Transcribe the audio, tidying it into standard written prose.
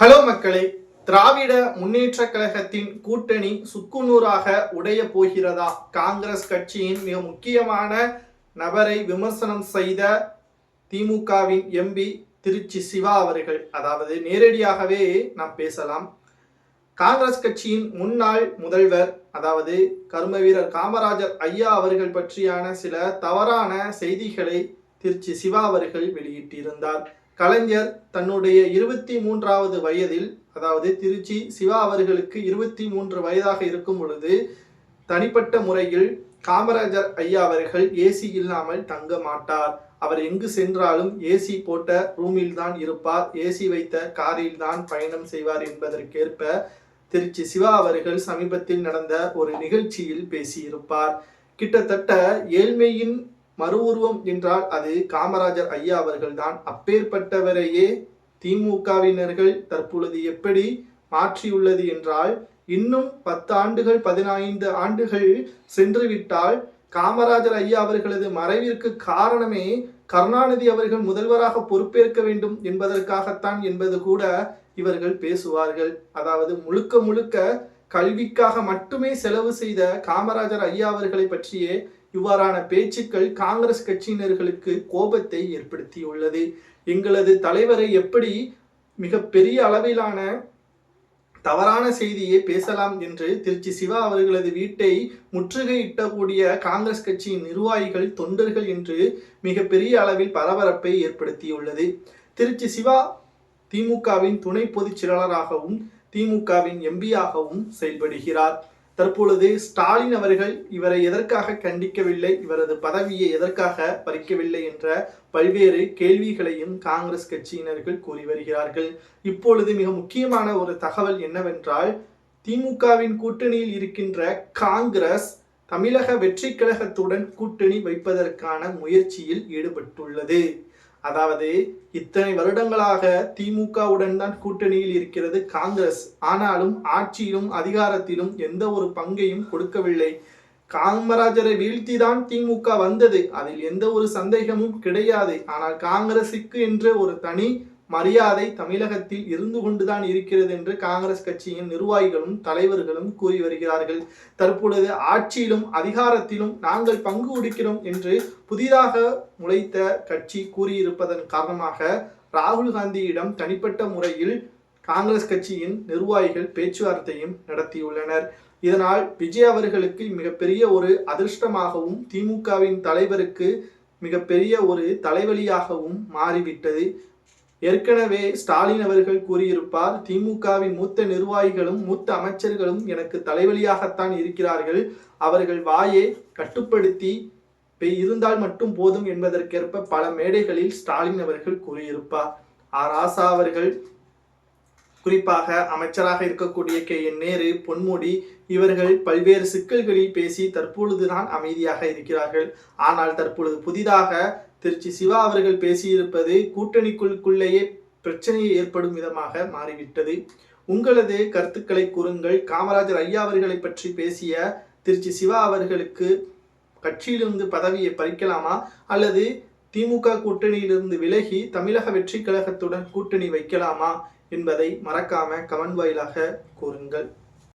Hello மக்களே, திராவிட முன்னேற்ற கழகத்தின் கூட்டணி சுக்குநூறாக உடைய போகிறதா? காங்கிரஸ் கட்சியின் மிக முக்கியமான நபரை விமர்சனம் செய்த திமுகவின் எம்பி திருச்சி சிவா அவர்கள், அதாவது நேரடியாகவே நாம் பேசலாம். காங்கிரஸ் கட்சியின் முன்னாள் முதல்வர், அதாவது கர்ம வீரர் காமராஜர் ஐயா அவர்கள் பற்றியான சில தவறான செய்திகளை திருச்சி சிவா அவர்கள் வெளியிட்டிருந்தார். கலைஞர் தன்னுடைய 23வது வயதில், அதாவது திருச்சி சிவா அவர்களுக்கு 23 வயதாக இருக்கும் பொழுது தனிப்பட்ட முறையில் காமராஜர் ஐயா அவர்கள் ஏசி இல்லாமல் தங்க மாட்டார். அவர் எங்கு சென்றாலும் ஏசி போட்ட ரூமில் தான் இருப்பார், ஏசி வைத்த காரில் தான் பயணம் செய்வார் என்பதற்கேற்ப திருச்சி சிவா அவர்கள் சமீபத்தில் நடந்த ஒரு நிகழ்ச்சியில் பேசியிருப்பார். கிட்டத்தட்ட ஏழ்மையின் மறு உருவம் என்றால் அது காமராஜர் ஐயா அவர்கள் தான். அப்பேற்பட்டவரையே திமுகவினர்கள் தற்பொழுது எப்படி மாற்றியுள்ளது என்றால், இன்னும் 10 ஆண்டுகள் 15 ஆண்டுகள் சென்றுவிட்டால் காமராஜர் ஐயா அவர்களது மறைவிற்கு காரணமே கருணாநிதி அவர்கள் முதல்வராக பொறுப்பேற்க வேண்டும் என்பதற்காகத்தான் என்பது கூட இவர்கள் பேசுவார்கள். அதாவது முழுக்க முழுக்க கல்விக்காக மட்டுமே செலவு செய்த காமராஜர் ஐயா அவர்களை பற்றியே இவ்வாறான பேச்சுக்கள் காங்கிரஸ் கட்சியினர்களுக்கு கோபத்தை ஏற்படுத்தியுள்ளது. எங்களது தலைவரை எப்படி மிக பெரிய அளவிலான தவறான செய்தியை பேசலாம் என்று திருச்சி சிவா அவர்களது வீட்டை முற்றுகையிட்டக்கூடிய காங்கிரஸ் கட்சியின் நிர்வாகிகள், தொண்டர்கள் என்று மிக பெரிய அளவில் பரபரப்பை ஏற்படுத்தியுள்ளது. திருச்சி சிவா திமுகவின் துணை பொதுச் செயலாளராகவும் திமுகவின் எம்பியாகவும் செயல்படுகிறார். தற்பொழுது ஸ்டாலின் அவர்கள் இவரை எதற்காக கண்டிக்கவில்லை, இவரது பதவியை எதற்காக பறிக்கவில்லை என்ற பல்வேறு கேள்விகளையும் காங்கிரஸ் கட்சியினர்கள் கூறி வருகிறார்கள். இப்பொழுது மிக முக்கியமான ஒரு தகவல் என்னவென்றால், திமுகவின் கூட்டணியில் இருக்கின்ற காங்கிரஸ் தமிழக வெற்றி கழகத்துடன் கூட்டணி வைப்பதற்கான முயற்சியில் ஈடுபட்டுள்ளது. அதாவது இத்தனை வருடங்களாக திமுகவுடன் தான் கூட்டணியில் இருக்கிறது காங்கிரஸ். ஆனாலும் ஆட்சியிலும் அதிகாரத்திலும் எந்த ஒரு பங்கையும் கொடுக்கவில்லை. காமராஜரை வீழ்த்தி தான் திமுக வந்தது, அதில் எந்த ஒரு சந்தேகமும் கிடையாது. ஆனால் காங்கிரசுக்கு என்று ஒரு தனி மரியாதை தமிழகத்தில் இருந்து கொண்டுதான் இருக்கிறது என்று காங்கிரஸ் கட்சியின் நிர்வாகிகளும் தலைவர்களும் கூறி வருகிறார்கள். தற்பொழுது ஆட்சியிலும் அதிகாரத்திலும் நாங்கள் பங்கு கொடுக்கிறோம் என்று புதிதாக முளைத்த கட்சி கூறியிருப்பதன் காரணமாக ராகுல் காந்தியிடம் தனிப்பட்ட முறையில் காங்கிரஸ் கட்சியின் நிர்வாகிகள் பேச்சுவார்த்தையும் நடத்தியுள்ளனர். இதனால் விஜய் அவர்களுக்கு மிகப்பெரிய ஒரு அதிர்ஷ்டமாகவும் திமுகவின் தலைவருக்கு மிகப்பெரிய ஒரு தலைவலியாகவும் மாறிவிட்டது. ஏற்கனவே ஸ்டாலின் அவர்கள் கூறியிருப்பார், திமுகவின் மூத்த நிர்வாகிகளும் மூத்த அமைச்சர்களும் எனக்கு தலைவலியாகத்தான் இருக்கிறார்கள், அவர்கள் வாயை கட்டுப்படுத்தி இருந்தால் மட்டும் போதும் என்பதற்கேற்ப பல மேடைகளில் ஸ்டாலின் அவர்கள் கூறியிருப்பார். ராசா அவர்கள், குறிப்பாக அமைச்சராக இருக்கக்கூடிய KN நேரு, பொன்முடி இவர்கள் பல்வேறு சிக்கல்களில் பேசி தற்பொழுதுதான் அமைதியாக இருக்கிறார்கள். ஆனால் தற்பொழுது புதிதாக திருச்சி சிவா அவர்கள் பேசியிருப்பது கூட்டணிக்குள்ளேயே பிரச்சனையை ஏற்படும் விதமாக மாறிவிட்டது. உங்களது கருத்துக்களை கூறுங்கள். காமராஜர் ஐயா அவர்களை பற்றி பேசிய திருச்சி சிவா அவர்களுக்கு கட்சியிலிருந்து பதவியை பறிக்கலாமா, அல்லது திமுக கூட்டணியிலிருந்து விலகி தமிழக வெற்றி கழகத்துடன் கூட்டணி வைக்கலாமா என்பதை மறக்காம கமெண்ட் வாயிலாக கூறுங்கள்.